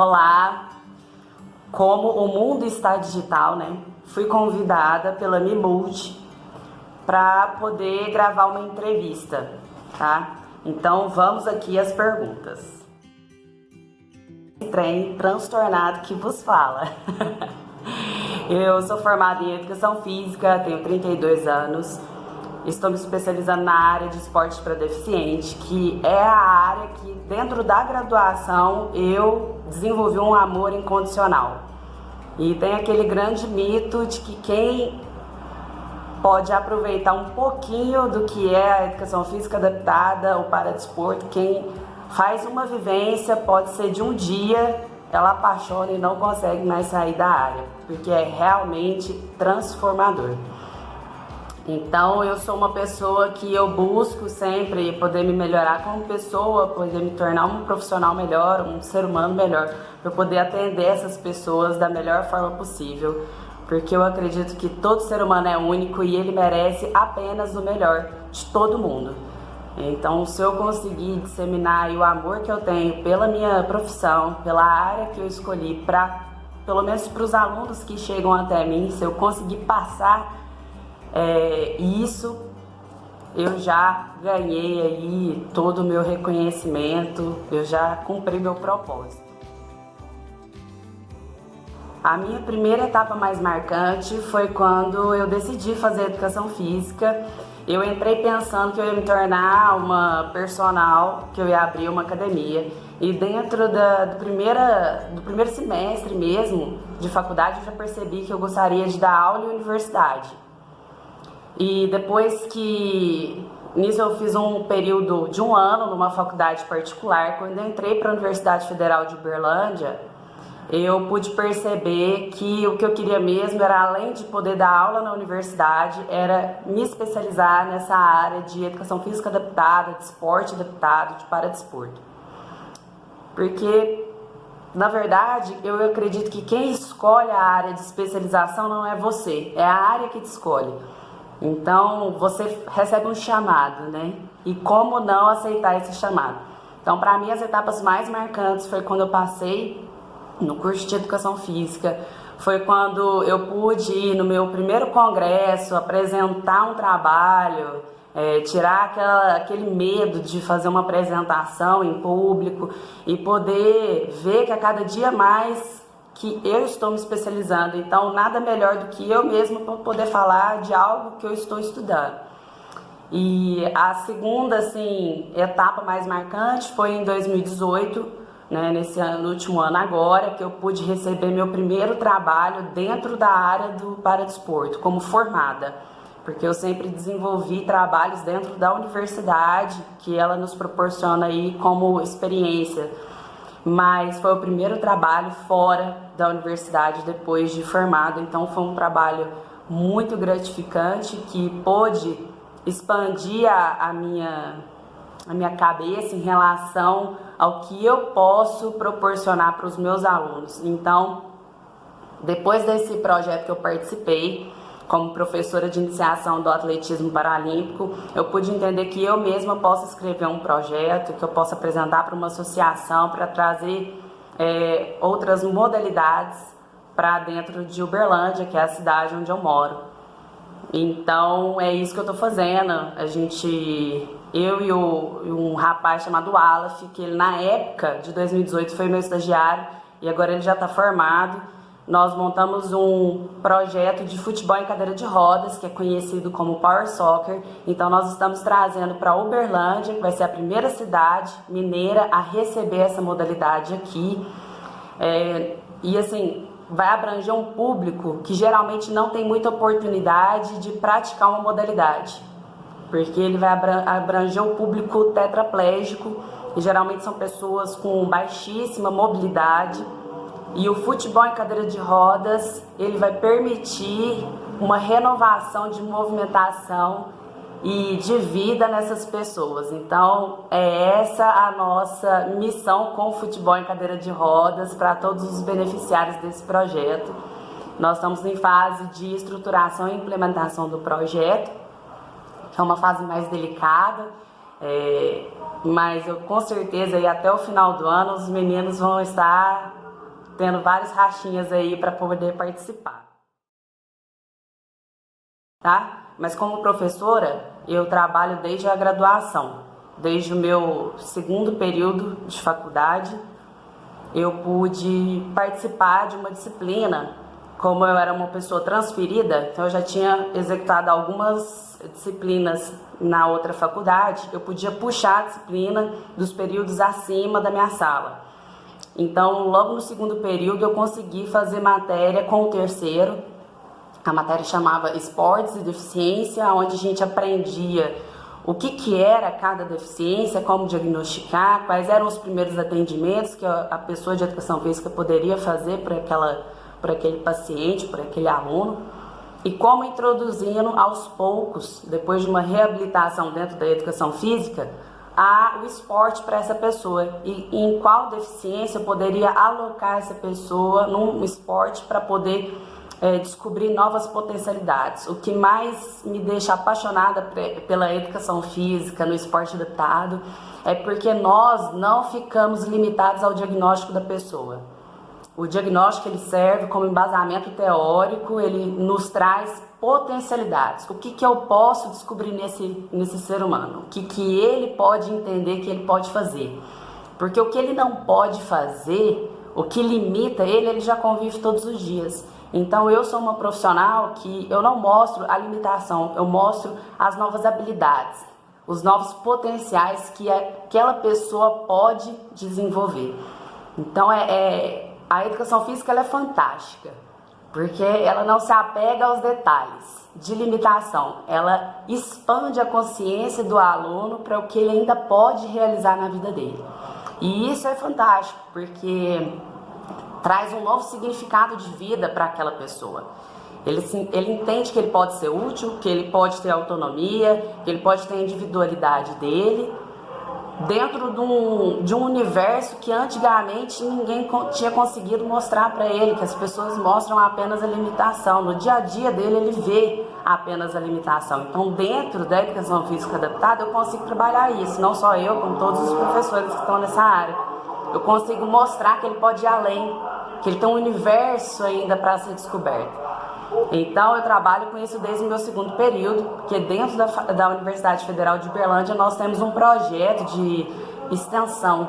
Olá! Como o mundo está digital, né? Fui convidada pela Mimult para poder gravar uma entrevista, tá? Então vamos aqui às perguntas. Trem transtornado que vos fala. Eu sou formada em Educação Física, tenho 32 anos. Estou me especializando na área de esporte para deficiente, que é a área que dentro da graduação eu desenvolvi um amor incondicional. E tem aquele grande mito de que quem pode aproveitar um pouquinho do que é a educação física adaptada ou para desporto, quem faz uma vivência, pode ser de um dia, ela apaixona e não consegue mais sair da área, porque é realmente transformador. Então eu sou uma pessoa que eu busco sempre poder me melhorar como pessoa, poder me tornar um profissional melhor, um ser humano melhor, para poder atender essas pessoas da melhor forma possível, porque eu acredito que todo ser humano é único e ele merece apenas o melhor de todo mundo. Então, se eu conseguir disseminar o amor que eu tenho pela minha profissão, pela área que eu escolhi, pelo menos para os alunos que chegam até mim, se eu conseguir passar isso, eu já ganhei aí todo o meu reconhecimento, eu já cumpri meu propósito. A minha primeira etapa mais marcante foi quando eu decidi fazer educação física. Eu entrei pensando que eu ia me tornar uma personal, que eu ia abrir uma academia. E dentro do primeiro semestre mesmo de faculdade, eu já percebi que eu gostaria de dar aula em universidade. E depois que nisso eu fiz um período de um ano numa faculdade particular, quando eu entrei para a Universidade Federal de Uberlândia, eu pude perceber que o que eu queria mesmo era, além de poder dar aula na universidade, era me especializar nessa área de educação física adaptada, de esporte adaptado, de paradesporto. Porque, na verdade, eu acredito que quem escolhe a área de especialização não é você, é a área que te escolhe. Então, você recebe um chamado, né? E como não aceitar esse chamado? Então, para mim, as etapas mais marcantes foi quando eu passei no curso de Educação Física, foi quando eu pude ir no meu primeiro congresso, apresentar um trabalho, tirar aquele medo de fazer uma apresentação em público e poder ver que a cada dia mais que eu estou me especializando. Então, nada melhor do que eu mesma para poder falar de algo que eu estou estudando. E a segunda, etapa mais marcante foi em 2018, né, no último ano agora, que eu pude receber meu primeiro trabalho dentro da área do paradesporto, como formada. Porque eu sempre desenvolvi trabalhos dentro da universidade, que ela nos proporciona aí como experiência. Mas foi o primeiro trabalho fora da universidade depois de formado, então foi um trabalho muito gratificante que pôde expandir a minha cabeça em relação ao que eu posso proporcionar para os meus alunos. Então, depois desse projeto que eu participei, como professora de iniciação do atletismo paralímpico, eu pude entender que eu mesma posso escrever um projeto, que eu posso apresentar para uma associação para trazer outras modalidades para dentro de Uberlândia, que é a cidade onde eu moro. Então, é isso que eu estou fazendo. Eu e um rapaz chamado Alaf, que ele na época de 2018 foi meu estagiário e agora ele já está formado. Nós montamos um projeto de futebol em cadeira de rodas, que é conhecido como Power Soccer. Então nós estamos trazendo para Uberlândia, que vai ser a primeira cidade mineira a receber essa modalidade aqui. Vai abranger um público que geralmente não tem muita oportunidade de praticar uma modalidade. Porque ele vai abranger o público tetraplégico, e geralmente são pessoas com baixíssima mobilidade. E o futebol em cadeira de rodas, ele vai permitir uma renovação de movimentação e de vida nessas pessoas. Então, é essa a nossa missão com o futebol em cadeira de rodas para todos os beneficiários desse projeto. Nós estamos em fase de estruturação e implementação do projeto, que é uma fase mais delicada, mas eu com certeza aí até o final do ano os meninos vão estar tendo várias rachinhas aí para poder participar, tá? Mas como professora, eu trabalho desde a graduação, desde o meu segundo período de faculdade. Eu pude participar de uma disciplina, como eu era uma pessoa transferida, então eu já tinha executado algumas disciplinas na outra faculdade, eu podia puxar a disciplina dos períodos acima da minha sala. Então, logo no segundo período, eu consegui fazer matéria com o terceiro. A matéria chamava Esportes e Deficiência, onde a gente aprendia o que era cada deficiência, como diagnosticar, quais eram os primeiros atendimentos que a pessoa de educação física poderia fazer para aquele paciente, para aquele aluno, e como introduzindo aos poucos, depois de uma reabilitação dentro da educação física, o esporte para essa pessoa e em qual deficiência eu poderia alocar essa pessoa num esporte para poder descobrir novas potencialidades. O que mais me deixa apaixonada pela educação física, no esporte adaptado, é porque nós não ficamos limitados ao diagnóstico da pessoa. O diagnóstico ele serve como embasamento teórico, ele nos traz potencialidades. O que eu posso descobrir nesse ser humano? O que ele pode entender que ele pode fazer? Porque o que ele não pode fazer, o que limita ele já convive todos os dias. Então eu sou uma profissional que eu não mostro a limitação, eu mostro as novas habilidades, os novos potenciais que aquela pessoa pode desenvolver. Então a educação física ela é fantástica, porque ela não se apega aos detalhes de limitação, ela expande a consciência do aluno para o que ele ainda pode realizar na vida dele. E isso é fantástico, porque traz um novo significado de vida para aquela pessoa. Ele entende que ele pode ser útil, que ele pode ter autonomia, que ele pode ter a individualidade dele, dentro de um universo que antigamente ninguém tinha conseguido mostrar para ele, que as pessoas mostram apenas a limitação. No dia a dia dele, ele vê apenas a limitação. Então, dentro da educação física adaptada, eu consigo trabalhar isso, não só eu, como todos os professores que estão nessa área. Eu consigo mostrar que ele pode ir além, que ele tem um universo ainda para ser descoberto. Então, eu trabalho com isso desde o meu segundo período, porque dentro da Universidade Federal de Uberlândia nós temos um projeto de extensão.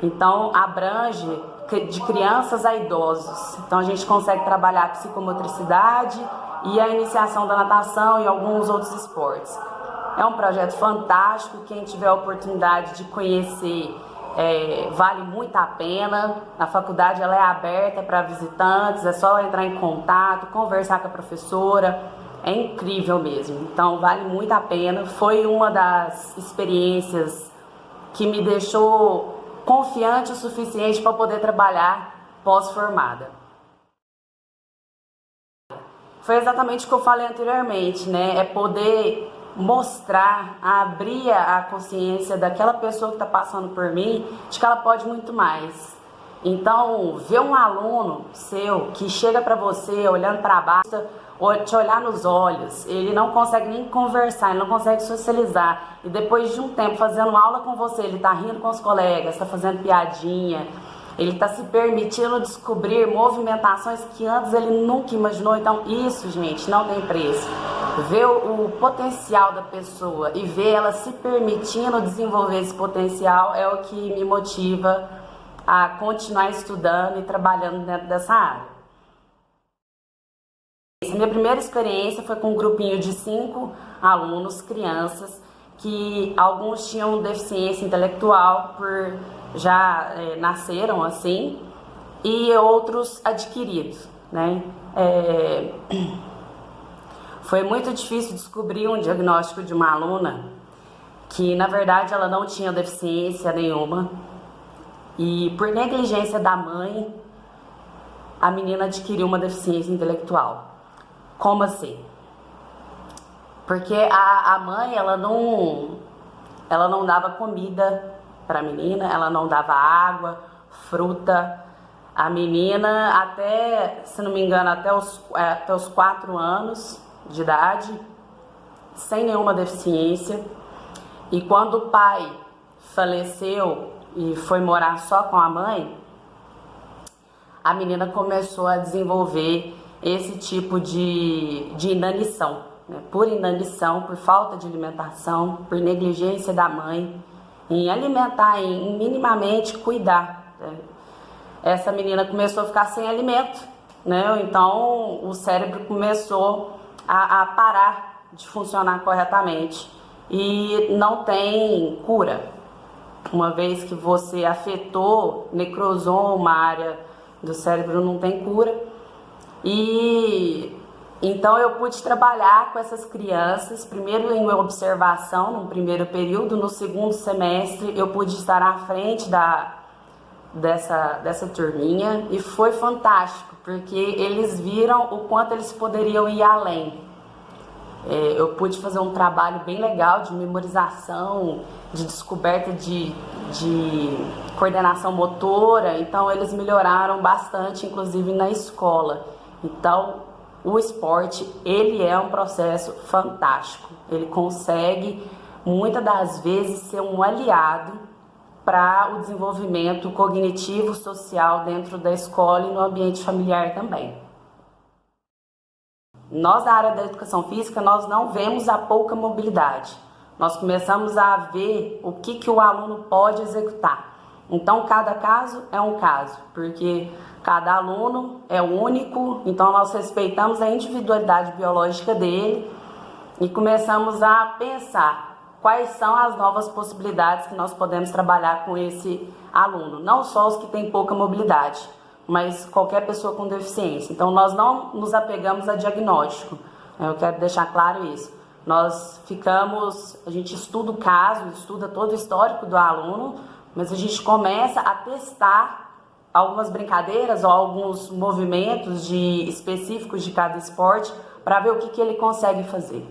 Então, abrange de crianças a idosos. Então, a gente consegue trabalhar a psicomotricidade e a iniciação da natação e alguns outros esportes. É um projeto fantástico, quem tiver a oportunidade de conhecer vale muito a pena. A faculdade ela é aberta para visitantes, é só entrar em contato, conversar com a professora, é incrível mesmo. Então vale muito a pena, foi uma das experiências que me deixou confiante o suficiente para poder trabalhar pós-formada. Foi exatamente o que eu falei anteriormente, né? É poder mostrar, abrir a consciência daquela pessoa que está passando por mim, de que ela pode muito mais. Então, ver um aluno seu que chega para você olhando para baixo, te olhar nos olhos, ele não consegue nem conversar, ele não consegue socializar, e depois de um tempo fazendo aula com você, ele está rindo com os colegas, está fazendo piadinha, ele está se permitindo descobrir movimentações que antes ele nunca imaginou. Então isso, gente, não tem preço. Ver o potencial da pessoa e ver ela se permitindo desenvolver esse potencial é o que me motiva a continuar estudando e trabalhando dentro dessa área. Minha primeira experiência foi com um grupinho de 5 alunos, crianças, que alguns tinham deficiência intelectual por já nasceram assim, e outros adquiridos, né? Foi muito difícil descobrir um diagnóstico de uma aluna que, na verdade, ela não tinha deficiência nenhuma, e por negligência da mãe, a menina adquiriu uma deficiência intelectual. Como assim? Porque a mãe, ela não dava comida para a menina, ela não dava água, fruta. A menina, até, se não me engano, até os 4 anos de idade, sem nenhuma deficiência. E quando o pai faleceu e foi morar só com a mãe, a menina começou a desenvolver esse tipo de inanição, né? Por inanição, por falta de alimentação, por negligência da mãe em alimentar, em minimamente cuidar, né? Essa menina começou a ficar sem alimento, né? Então o cérebro começou a parar de funcionar corretamente e não tem cura. Uma vez que você afetou, necrosou uma área do cérebro, não tem cura. E então eu pude trabalhar com essas crianças, primeiro em observação, no primeiro período, no segundo semestre eu pude estar à frente dessa turminha e foi fantástico, porque eles viram o quanto eles poderiam ir além. Eu pude fazer um trabalho bem legal de memorização, de descoberta de coordenação motora, então eles melhoraram bastante, inclusive na escola. Então, o esporte, ele é um processo fantástico. Ele consegue, muitas das vezes, ser um aliado para o desenvolvimento cognitivo, social dentro da escola e no ambiente familiar também. Nós, da área da educação física, nós não vemos a pouca mobilidade. Nós começamos a ver o que o aluno pode executar. Então, cada caso é um caso, porque cada aluno é único, então nós respeitamos a individualidade biológica dele e começamos a pensar quais são as novas possibilidades que nós podemos trabalhar com esse aluno. Não só os que têm pouca mobilidade, mas qualquer pessoa com deficiência. Então, nós não nos apegamos a diagnóstico, eu quero deixar claro isso. A gente estuda o caso, estuda todo o histórico do aluno, mas a gente começa a testar algumas brincadeiras ou alguns movimentos específicos de cada esporte para ver o que ele consegue fazer.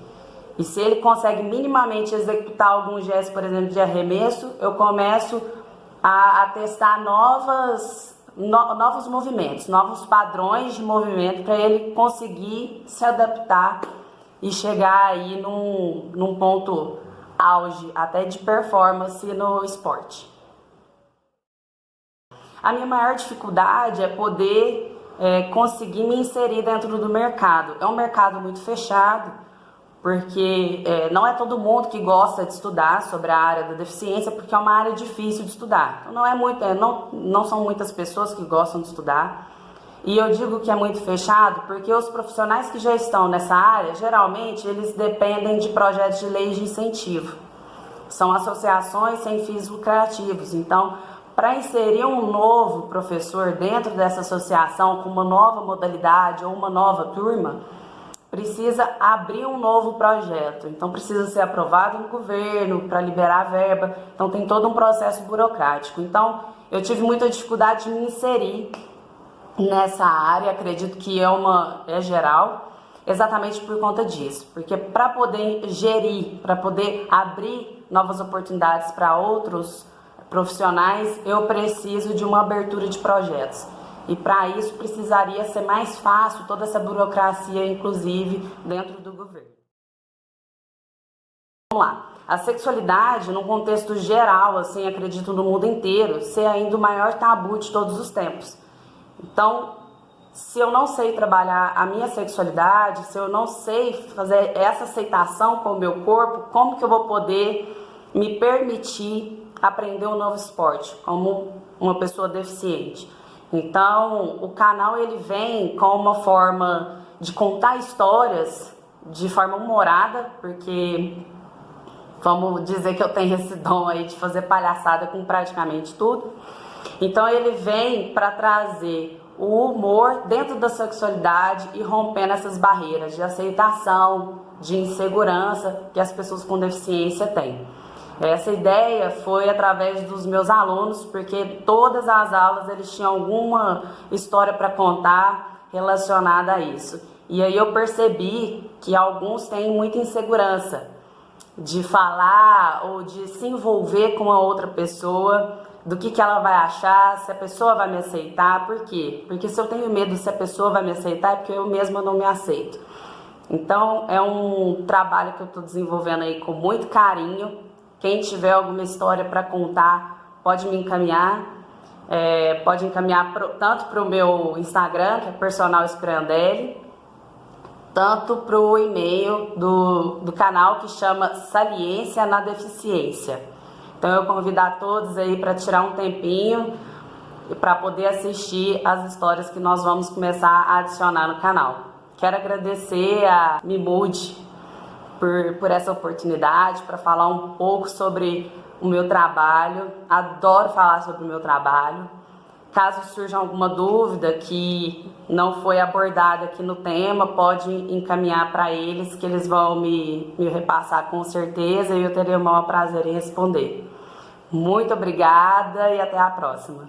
E se ele consegue minimamente executar algum gesto, por exemplo, de arremesso, eu começo a testar novos movimentos, novos padrões de movimento para ele conseguir se adaptar e chegar aí num ponto auge, até de performance no esporte. A minha maior dificuldade é poder conseguir me inserir dentro do mercado. É um mercado muito fechado, porque não é todo mundo que gosta de estudar sobre a área da deficiência, porque é uma área difícil de estudar. Então não são muitas pessoas que gostam de estudar. E eu digo que é muito fechado porque os profissionais que já estão nessa área, geralmente, eles dependem de projetos de lei de incentivo. São associações sem fins lucrativos. Então, para inserir um novo professor dentro dessa associação com uma nova modalidade ou uma nova turma, precisa abrir um novo projeto. Então, precisa ser aprovado no governo para liberar a verba. Então, tem todo um processo burocrático. Então, eu tive muita dificuldade de me inserir nessa área, acredito que é geral, exatamente por conta disso. Porque para poder gerir, para poder abrir novas oportunidades para outros profissionais, eu preciso de uma abertura de projetos. E para isso precisaria ser mais fácil toda essa burocracia, inclusive, dentro do governo. Vamos lá. A sexualidade, num contexto geral, assim, acredito no mundo inteiro, ser ainda o maior tabu de todos os tempos. Então, se eu não sei trabalhar a minha sexualidade, se eu não sei fazer essa aceitação com o meu corpo, como que eu vou poder me permitir aprender um novo esporte, como uma pessoa deficiente? Então, o canal ele vem com uma forma de contar histórias de forma humorada, porque vamos dizer que eu tenho esse dom aí de fazer palhaçada com praticamente tudo. Então ele vem para trazer o humor dentro da sexualidade e rompendo essas barreiras de aceitação, de insegurança que as pessoas com deficiência têm. Essa ideia foi através dos meus alunos, porque todas as aulas eles tinham alguma história para contar relacionada a isso. E aí eu percebi que alguns têm muita insegurança de falar ou de se envolver com a outra pessoa, do que ela vai achar, se a pessoa vai me aceitar. Por quê? Porque se eu tenho medo se a pessoa vai me aceitar, é porque eu mesma não me aceito. Então é um trabalho que eu estou desenvolvendo aí com muito carinho. Quem tiver alguma história para contar, pode me encaminhar. pode encaminhar tanto para o meu Instagram, que é Personal Sprandelli, tanto para o e-mail do canal que chama Saliência na Deficiência. Então eu convido a todos aí para tirar um tempinho e para poder assistir as histórias que nós vamos começar a adicionar no canal. Quero agradecer a Mimude por essa oportunidade para falar um pouco sobre o meu trabalho. Adoro falar sobre o meu trabalho. Caso surja alguma dúvida que não foi abordada aqui no tema, pode encaminhar para eles, que eles vão me repassar com certeza e eu terei o maior prazer em responder. Muito obrigada e até a próxima.